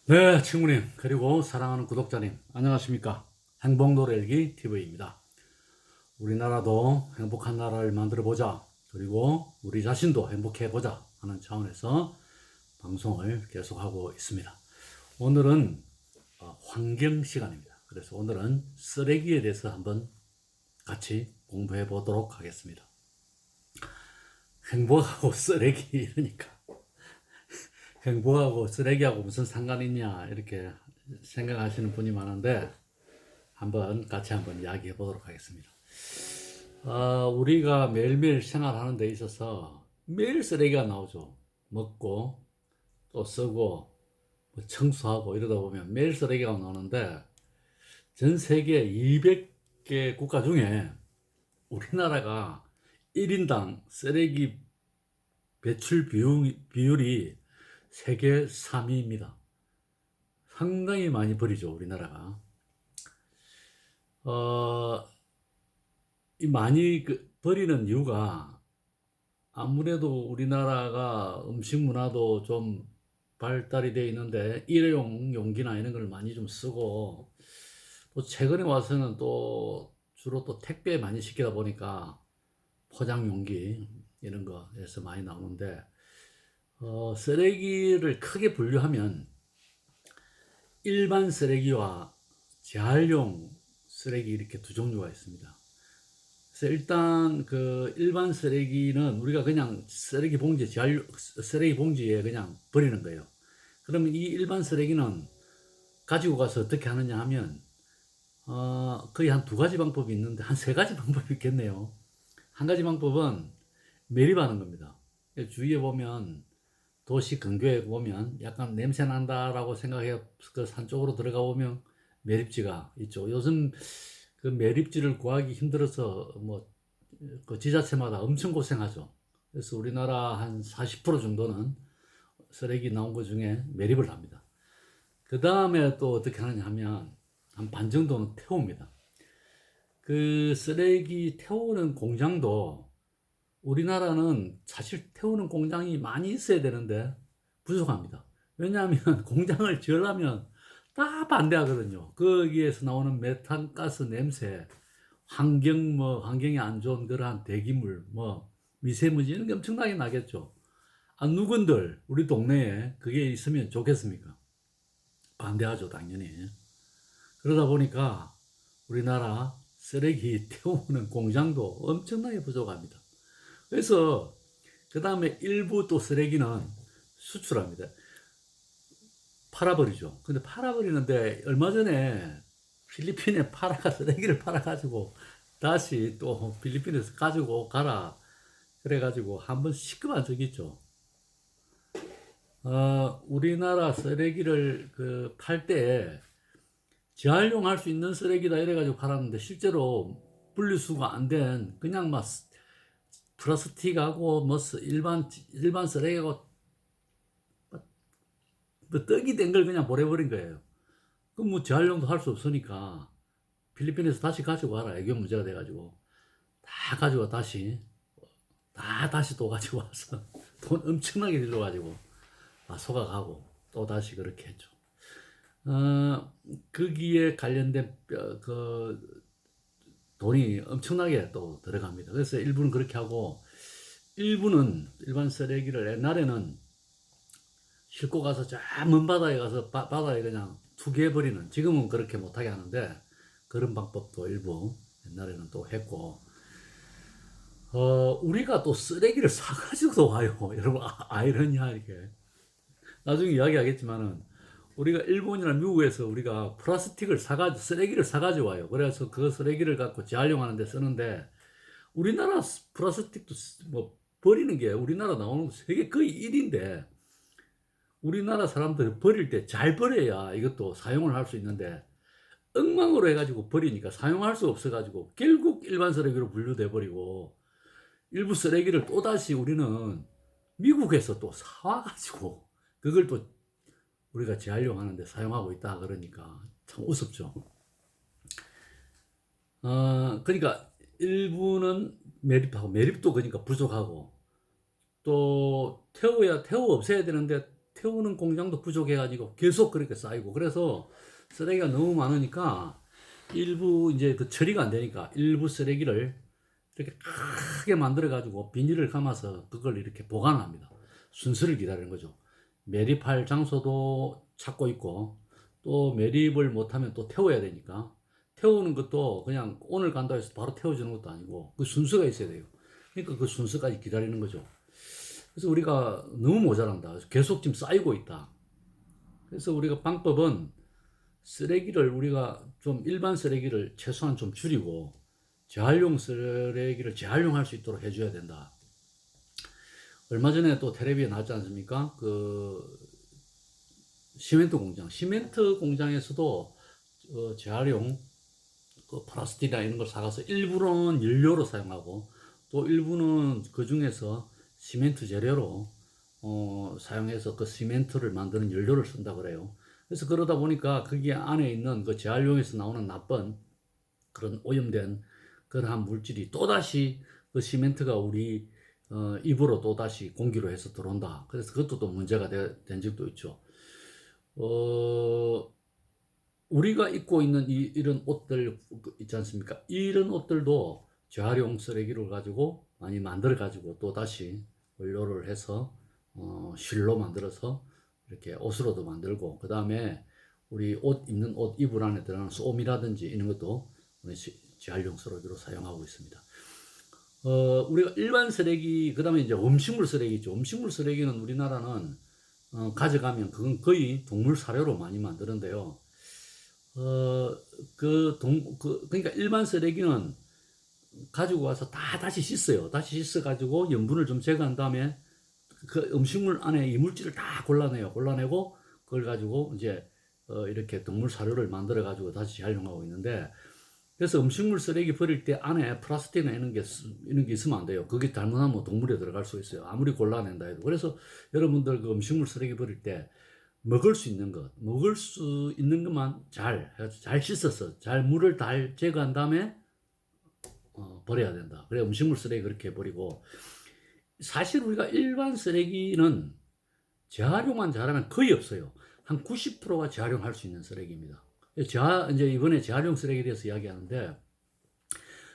네, 친구님, 그리고 사랑하는 구독자님, 안녕하십니까? 행복노래일기 TV입니다. 우리나라도 행복한 나라를 만들어 보자. 그리고 우리 자신도 행복해 보자 하는 차원에서 방송을 계속하고 있습니다. 오늘은 환경 시간입니다. 그래서 오늘은 쓰레기에 대해서 한번 같이 공부해 보도록 하겠습니다. 행복하고 쓰레기 이러니까 행복하고 쓰레기하고 무슨 상관이 있냐 이렇게 생각하시는 분이 많은데 같이 한번 이야기해 보도록 하겠습니다. 우리가 매일매일 생활하는 데 있어서 매일 쓰레기가 나오죠. 먹고 또 쓰고 뭐 청소하고 이러다 보면 매일 쓰레기가 나오는데 전 세계 200개 국가 중에 우리나라가 1인당 쓰레기 배출 비율이 세계 3위입니다. 상당히 많이 버리죠, 우리나라가. 이 많이 버리는 이유가 아무래도 우리나라가 음식 문화도 좀 발달이 되어 있는데 일회용 용기나 이런 걸 많이 좀 쓰고 또 최근에 와서는 또 주로 또 택배 많이 시키다 보니까 포장 용기 이런 거에서 많이 나오는데 쓰레기를 크게 분류하면 일반 쓰레기와 재활용 쓰레기 이렇게 두 종류가 있습니다. 그래서 일단 그 일반 쓰레기는 우리가 그냥 쓰레기 봉지에 그냥 버리는 거예요. 그러면 이 일반 쓰레기는 가지고 가서 어떻게 하느냐 하면 거의 한 두 가지 방법이 있는데 한 세 가지 방법이 있겠네요. 한 가지 방법은 매립하는 겁니다. 주위에 보면 도시 근교에 보면 약간 냄새 난다라고 생각해 그 산 쪽으로 들어가 보면 매립지가 있죠. 요즘 그 매립지를 구하기 힘들어서 그 지자체마다 엄청 고생하죠. 그래서 우리나라 한 40% 정도는 쓰레기 나온 것 중에 매립을 합니다. 그 다음에 또 어떻게 하느냐 하면 한 반 정도는 태웁니다. 그 쓰레기 태우는 공장도 우리나라는 사실 태우는 공장이 많이 있어야 되는데 부족합니다. 왜냐하면 공장을 지으려면 다 반대하거든요. 거기에서 나오는 메탄가스 냄새, 환경에 안 좋은 그러한 대기물, 미세먼지 이런 게 엄청나게 나겠죠. 누군들 우리 동네에 그게 있으면 좋겠습니까? 반대하죠, 당연히. 그러다 보니까 우리나라 쓰레기 태우는 공장도 엄청나게 부족합니다. 그래서 그 다음에 일부 또 쓰레기는 수출합니다. 팔아버리죠. 근데 팔아버리는데 얼마 전에 필리핀에 쓰레기를 팔아가지고 다시 또 필리핀에서 가지고 가라. 그래가지고 한번 시급한 적이 있죠. 우리나라 쓰레기를 팔 때 재활용할 수 있는 쓰레기다 이래가지고 팔았는데 실제로 분리수거가 안 된 그냥 막 플라스틱하고 일반 쓰레기하고 떡이 된 걸 그냥 보내버린 거예요. 그럼 뭐 재활용도 할 수 없으니까 필리핀에서 다시 가지고 와라. 애교 문제가 돼가지고 다 가지고 다시 또 가지고 와서 돈 엄청나게 들여가지고 속아가고 또 다시 그렇게 했죠. 거기에 관련된 돈이 엄청나게 또 들어갑니다. 그래서 일부는 그렇게 하고 일부는 일반 쓰레기를 옛날에는 싣고 가서 저 먼 바다에 가서 바다에 그냥 투기해버리는, 지금은 그렇게 못하게 하는데 그런 방법도 일부 옛날에는 또 했고, 우리가 또 쓰레기를 사가지고도 와요. 여러분, 아이러니하게. 나중에 이야기하겠지만은, 우리가 일본이나 미국에서 우리가 쓰레기를 사가지고 와요. 그래서 그 쓰레기를 갖고 재활용하는 데 쓰는데, 우리나라 플라스틱도 버리는 게 우리나라 나오는 거 세계 거의 1인데, 우리나라 사람들이 버릴 때 잘 버려야 이것도 사용을 할 수 있는데 엉망으로 해가지고 버리니까 사용할 수 없어가지고 결국 일반 쓰레기로 분류돼 버리고, 일부 쓰레기를 또다시 우리는 미국에서 또 사와가지고 그걸 또 우리가 재활용하는데 사용하고 있다 그러니까 참 우습죠. 그러니까 일부는 매립도 그러니까 부족하고, 또 태워 없애야 되는데 태우는 공장도 부족해가지고 계속 그렇게 쌓이고, 그래서 쓰레기가 너무 많으니까 일부 이제 그 처리가 안 되니까 일부 쓰레기를 이렇게 크게 만들어 가지고 비닐을 감아서 그걸 이렇게 보관합니다. 순서를 기다리는 거죠. 매립할 장소도 찾고 있고, 또 매립을 못하면 또 태워야 되니까, 태우는 것도 그냥 오늘 간다 해서 바로 태워주는 것도 아니고 그 순서가 있어야 돼요. 그러니까 그 순서까지 기다리는 거죠. 그래서 우리가 너무 모자란다, 계속 지금 쌓이고 있다. 그래서 우리가 방법은 쓰레기를 우리가 좀 일반 쓰레기를 최소한 좀 줄이고 재활용 쓰레기를 재활용할 수 있도록 해줘야 된다. 얼마 전에 또 텔레비에 나왔지 않습니까? 그 시멘트 공장에서도 재활용 그 플라스틱이나 이런 걸 사가서 일부는 연료로 사용하고 또 일부는 그 중에서 시멘트 재료로 사용해서 그 시멘트를 만드는 연료를 쓴다 그래요. 그래서 그러다 보니까 거기 안에 있는 그 재활용에서 나오는 나쁜 그런 오염된 그러한 물질이 또다시 그 시멘트가 우리 입으로 또다시 공기로 해서 들어온다. 그래서 그것도 또 문제가 된 적도 있죠. 우리가 입고 있는 이런 옷들 있지 않습니까? 이런 옷들도 재활용 쓰레기를 가지고 많이 만들어 가지고 또 다시 원료를 해서 실로 만들어서 이렇게 옷으로도 만들고, 그 다음에 우리 입는 옷 이불 안에 들어가는 솜이라든지 이런 것도 재활용 쓰레기로 사용하고 있습니다. 우리가 일반 쓰레기, 그 다음에 이제 음식물 쓰레기 있죠. 음식물 쓰레기는 우리나라는 가져가면 그건 거의 동물 사료로 많이 만드는데요. 그러니까 일반 쓰레기는 가지고 와서 다시 씻어요. 다시 씻어가지고 염분을 좀 제거한 다음에 그 음식물 안에 이물질을 다 골라내고 그걸 가지고 이제 이렇게 동물 사료를 만들어 가지고 다시 재활용하고 있는데, 그래서 음식물 쓰레기 버릴 때 안에 플라스틱이나 이런 게 있으면 안 돼요. 그게 잘못하면 동물에 들어갈 수 있어요. 아무리 골라낸다 해도. 그래서 여러분들 그 음식물 쓰레기 버릴 때 먹을 수 있는 것만 잘 씻어서 잘 물을 다 제거한 다음에 버려야 된다. 그래 음식물 쓰레기 그렇게 버리고, 사실 우리가 일반 쓰레기는 재활용만 잘하면 거의 없어요. 한 90%가 재활용할 수 있는 쓰레기입니다. 이제 이번에 재활용 쓰레기에 대해서 이야기하는데,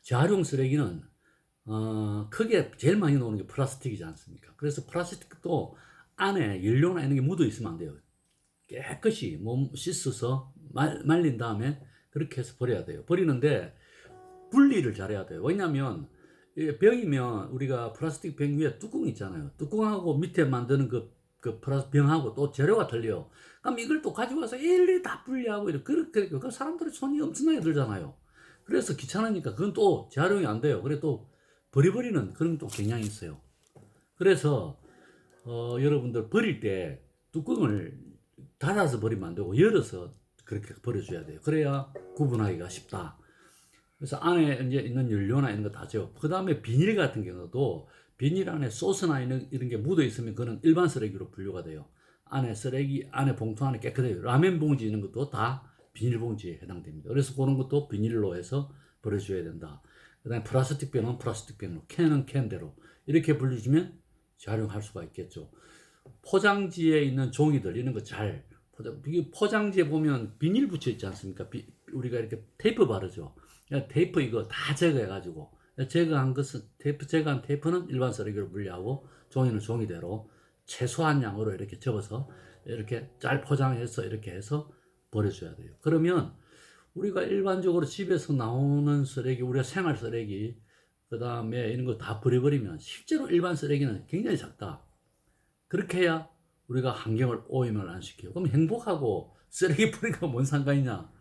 재활용 쓰레기는 크게 제일 많이 나오는 게 플라스틱이지 않습니까? 그래서 플라스틱도 안에 연료나 이런 게 묻어 있으면 안 돼요. 깨끗이 몸 씻어서 말린 다음에 그렇게 해서 버려야 돼요. 버리는데 분리를 잘해야 돼요. 왜냐하면 병이면 우리가 플라스틱 병 위에 뚜껑 있잖아요. 뚜껑하고 밑에 만드는 그 플라스틱 병하고 또 재료가 틀려요. 그럼 이걸 또 가지고 와서 일일이 다 분리하고 그렇게 그 사람들이 손이 엄청나게 들잖아요. 그래서 귀찮으니까 그건 또 재활용이 안 돼요. 그래 또 버리는 그런 또 경향이 있어요. 그래서 여러분들 버릴 때 뚜껑을 닫아서 버리면 안 되고 열어서 그렇게 버려줘야 돼요. 그래야 구분하기가 쉽다. 그래서 안에 이제 있는 연료나 이런 거 다죠. 그 다음에 비닐 같은 경우도 비닐 안에 소스나 이런 게 묻어 있으면 그는 일반 쓰레기로 분류가 돼요. 안에 봉투 안에 깨끗해요. 라면 봉지 있는 것도 다 비닐 봉지에 해당됩니다. 그래서 그런 것도 비닐로 해서 버려줘야 된다. 그 다음에 플라스틱 병은 플라스틱 병으로, 캔은 캔대로 이렇게 분류주면 재활용할 수가 있겠죠. 포장지에 있는 종이들 이런 거 잘 포장지에 보면 비닐 붙여 있지 않습니까? 우리가 이렇게 테이프 바르죠. 테이프 이거 다 제거해가지고 제거한 테이프는 일반 쓰레기로 분리하고 종이는 종이대로 최소한 양으로 이렇게 접어서 이렇게 잘 포장해서 이렇게 해서 버려줘야 돼요. 그러면 우리가 일반적으로 집에서 나오는 쓰레기, 우리가 생활 쓰레기, 그 다음에 이런 거 다 버려버리면 실제로 일반 쓰레기는 굉장히 작다. 그렇게 해야 우리가 환경을 오염을 안 시켜요. 그럼 행복하고 쓰레기 버리니까 뭔 상관이냐?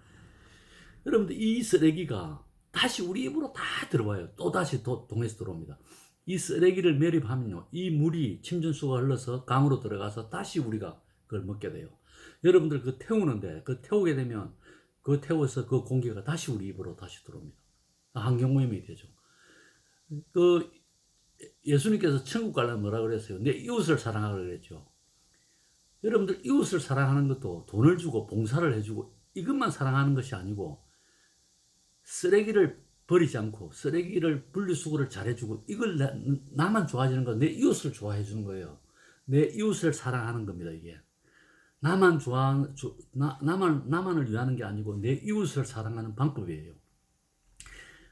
여러분들 이 쓰레기가 다시 우리 입으로 다 들어와요. 또 다시 동에서 들어옵니다. 이 쓰레기를 매립하면요, 이 물이 침전수가 흘러서 강으로 들어가서 다시 우리가 그걸 먹게 돼요. 여러분들 그 태우는데 그 태우게 되면 그 태워서 그 공기가 다시 우리 입으로 다시 들어옵니다. 환경 오염이 되죠. 그 예수님께서 천국 가려면 뭐라 그랬어요? 내 이웃을 사랑하라 그랬죠. 여러분들 이웃을 사랑하는 것도 돈을 주고 봉사를 해주고 이것만 사랑하는 것이 아니고, 쓰레기를 버리지 않고 쓰레기를 분리수거를 잘해주고 이걸 나만 좋아지는 거, 내 이웃을 좋아해 주는 거예요. 내 이웃을 사랑하는 겁니다, 이게. 나만을 위하는 게 아니고 내 이웃을 사랑하는 방법이에요.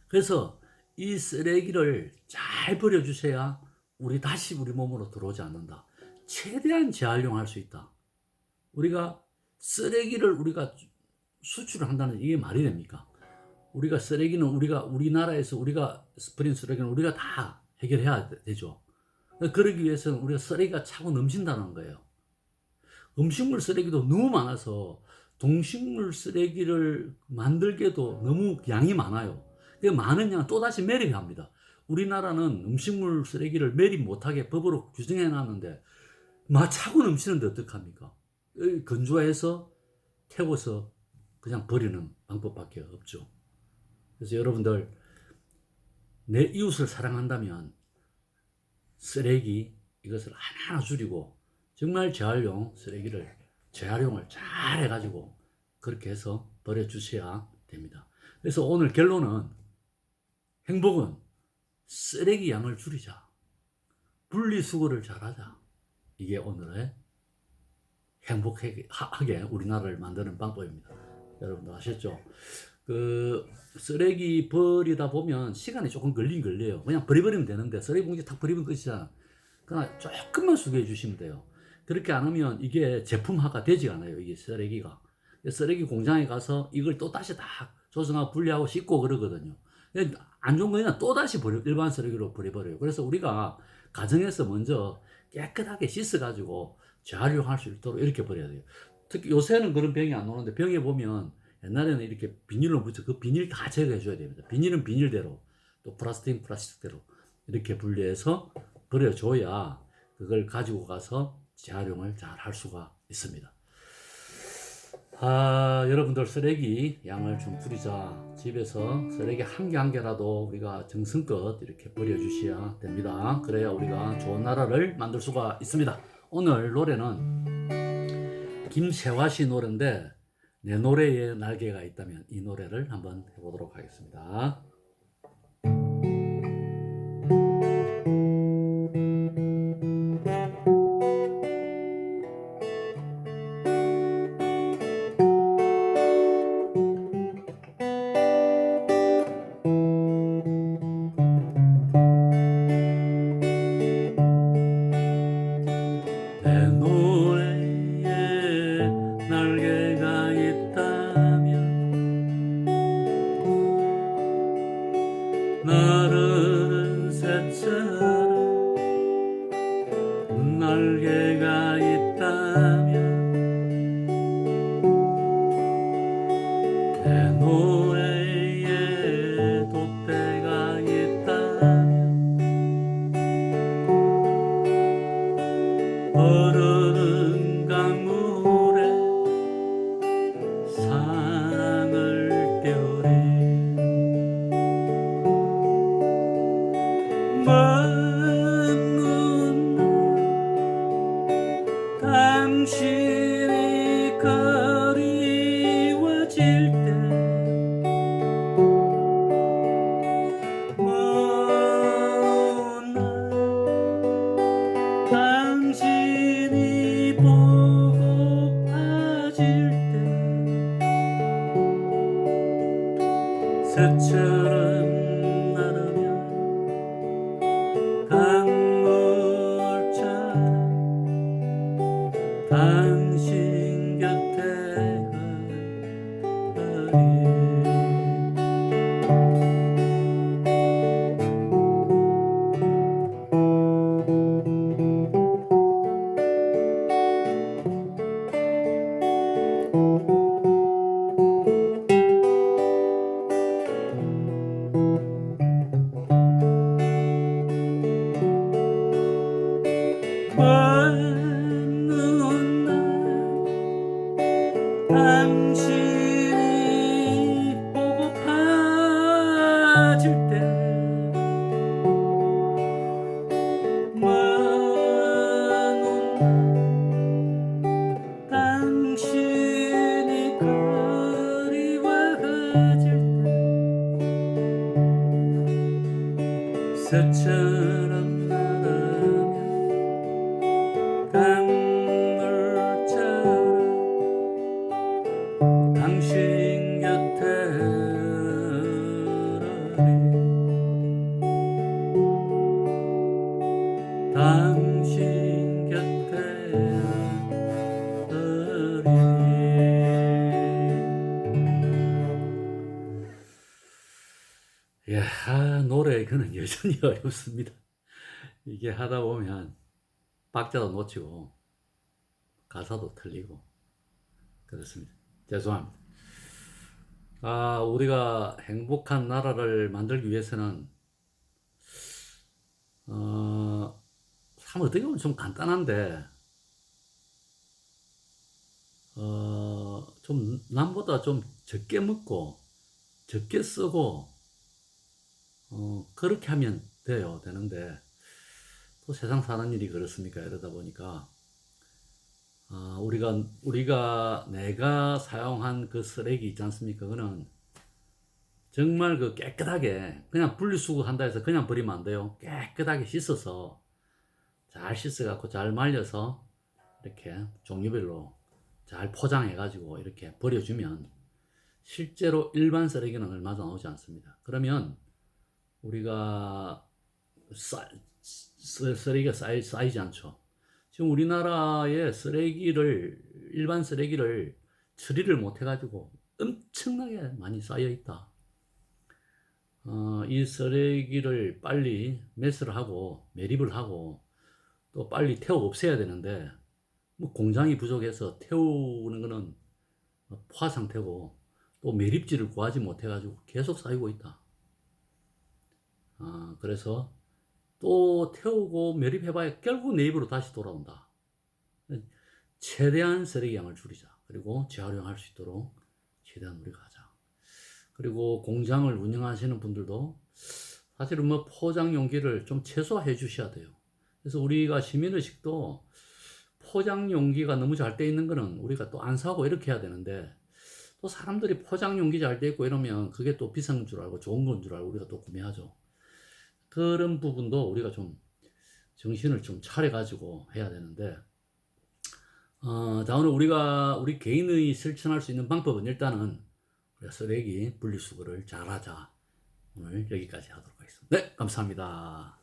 그래서 이 쓰레기를 잘 버려주셔야 다시 우리 몸으로 들어오지 않는다. 최대한 재활용할 수 있다. 우리가 쓰레기를 수출을 한다는 이게 말이 됩니까? 쓰레기는 우리나라에서 스프링 쓰레기는 우리가 다 해결해야 되죠. 그러기 위해서는 우리가 쓰레기가 차고 넘친다는 거예요. 음식물 쓰레기도 너무 많아서 동식물 쓰레기를 만들게도 너무 양이 많아요. 그 많은 양은 또다시 매립해야 합니다. 우리나라는 음식물 쓰레기를 매립 못하게 법으로 규정해 놨는데 차고 넘치는데 어떡합니까? 건조해서 태워서 그냥 버리는 방법밖에 없죠. 그래서 여러분들, 내 이웃을 사랑한다면 쓰레기 이것을 하나하나 줄이고 정말 쓰레기를 재활용을 잘 해가지고 그렇게 해서 버려주셔야 됩니다. 그래서 오늘 결론은, 행복은 쓰레기 양을 줄이자, 분리수거를 잘하자. 이게 오늘의 행복하게 우리나라를 만드는 방법입니다. 여러분도 아셨죠? 쓰레기 버리다 보면 시간이 조금 걸려요. 그냥 버리면 되는데, 쓰레기 봉지 탁 버리면 끝이잖아. 그러나 조금만 수거해 주시면 돼요. 그렇게 안 하면 이게 제품화가 되지 않아요. 이게 쓰레기가. 쓰레기 공장에 가서 이걸 또 다시 다 조성하고 분리하고 씻고 그러거든요. 안 좋은 거는 또 다시 일반 쓰레기로 버려버려요. 그래서 우리가 가정에서 먼저 깨끗하게 씻어가지고 재활용할 수 있도록 이렇게 버려야 돼요. 특히 요새는 그런 병이 안 오는데, 병에 보면 옛날에는 이렇게 비닐로 붙여, 그 비닐 다 제거해 줘야 됩니다. 비닐은 비닐대로, 또 플라스틱은 플라스틱대로 이렇게 분리해서 버려줘야 그걸 가지고 가서 재활용을 잘 할 수가 있습니다. 여러분들, 쓰레기 양을 좀 줄이자. 집에서 쓰레기 한 개 한 개라도 우리가 정성껏 이렇게 버려주셔야 됩니다. 그래야 우리가 좋은 나라를 만들 수가 있습니다. 오늘 노래는 김세화 씨 노래인데, 내 노래에 날개가 있다면, 이 노래를 한번 해보도록 하겠습니다. 내 노래에 날개가 있다면 나르는 새처럼, 날개가 있다면 내 노래에 돛대가 있다면 흐르는 강물에 사랑을 띄우리. 먼 당신이 그리워질 때, 먼 당신이 보고파질 때, 새처럼 나르면 강물처럼 당신 곁에 흐르리. 먼 당신이 보고파질 때, 먼 당신이 그리워질 때, 새처럼 나르면 강물처럼 당신 당신 곁에 예, 노래 이거는 여전히 어렵습니다. 이게 하다 보면 박자도 놓치고 가사도 틀리고 그렇습니다. 죄송합니다. 우리가 행복한 나라를 만들기 위해서는 참 어떻게 보면 좀 간단한데 좀 남보다 좀 적게 먹고 적게 쓰고 그렇게 하면 되는데 또 세상 사는 일이 그렇습니까? 이러다 보니까 내가 사용한 그 쓰레기 있지 않습니까? 그거는 정말 그 깨끗하게 그냥 분리수거 한다 해서 그냥 버리면 안 돼요. 깨끗하게 씻어서 잘 씻어갖고 잘 말려서 이렇게 종류별로 잘 포장해가지고 이렇게 버려주면 실제로 일반 쓰레기는 얼마도 나오지 않습니다. 그러면 우리가 쓰레기가 쌓이지 않죠. 지금 우리나라의 일반 쓰레기를 처리를 못 해가지고 엄청나게 많이 쌓여 있다. 이 쓰레기를 빨리 매스를 하고 매립을 하고 또 빨리 태워 없애야 되는데 뭐 공장이 부족해서 태우는 거는 포화 상태고 또 매립지를 구하지 못해가지고 계속 쌓이고 있다. 그래서 또 태우고 매립해봐야 결국 내 입으로 다시 돌아온다. 최대한 쓰레기 양을 줄이자. 그리고 재활용할 수 있도록 최대한 우리가 하자. 그리고 공장을 운영하시는 분들도 사실은 뭐 포장 용기를 좀 최소화해 주셔야 돼요. 그래서 우리가 시민의식도 포장 용기가 너무 잘 돼 있는 거는 우리가 또 안 사고 이렇게 해야 되는데 또 사람들이 포장 용기 잘 돼 있고 이러면 그게 또 비싼 줄 알고 좋은 건 줄 알고 우리가 또 구매하죠. 그런 부분도 우리가 좀 정신을 좀 차려가지고 해야 되는데, 자, 오늘 우리 개인의 실천할 수 있는 방법은 일단은 우리가 쓰레기 분리수거를 잘하자. 오늘 여기까지 하도록 하겠습니다. 네, 감사합니다.